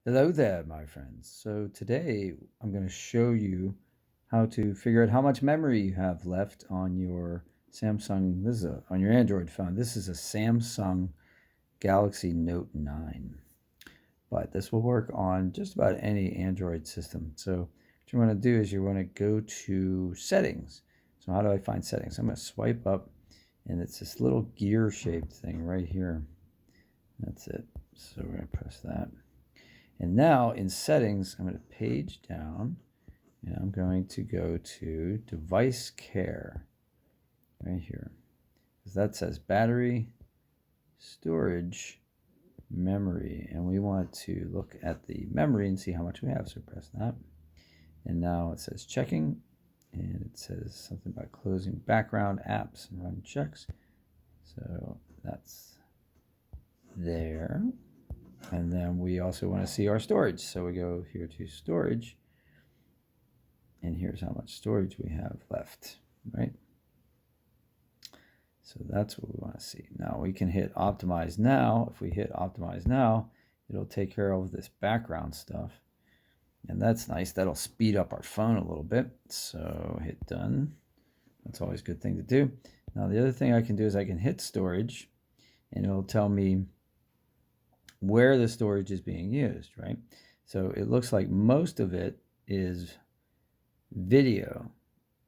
Hello there, my friends. So today I'm going to show you how to figure out how much memory you have left on your on your Android phone. This is a Samsung Galaxy Note 9, but this will work on just about any Android system. So what you want to do is you want to go to settings. So how do I find settings? I'm going to swipe up and it's this little gear shaped thing right here. That's it. So we're going to press that. And now in settings, I'm going to page down and I'm going to go to device care right here. Because that says battery, storage, memory. And we want to look at the memory and see how much we have. So press that. And now it says checking. And it says something about closing background apps and run checks. So that's there. And then we also want to see our storage. So we go here to storage. And here's how much storage we have left, right? So that's what we want to see. Now we can hit optimize now. If we hit optimize now, it'll take care of this background stuff. And that's nice. That'll speed up our phone a little bit. So hit done. That's always a good thing to do. Now the other thing I can do is I can hit storage and it'll tell me where the storage is being used, right? So it looks like most of it is video,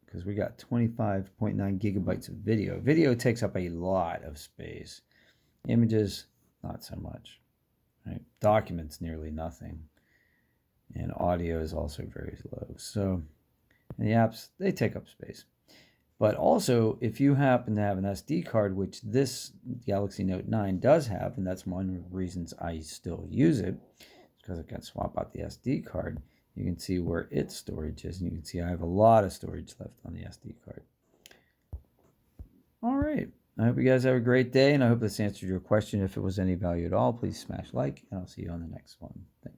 because we got 25.9 gigabytes of video. Video takes up a lot of space. Images, not so much, right? Documents, nearly nothing. And audio is also very low. So, and the apps, they take up space. But also, if you happen to have an SD card, which this Galaxy Note 9 does have, and that's one of the reasons I still use it, because I can swap out the SD card, you can see where its storage is, and you can see I have a lot of storage left on the SD card. All right. I hope you guys have a great day, and I hope this answered your question. If it was any value at all, please smash like, and I'll see you on the next one. Thanks.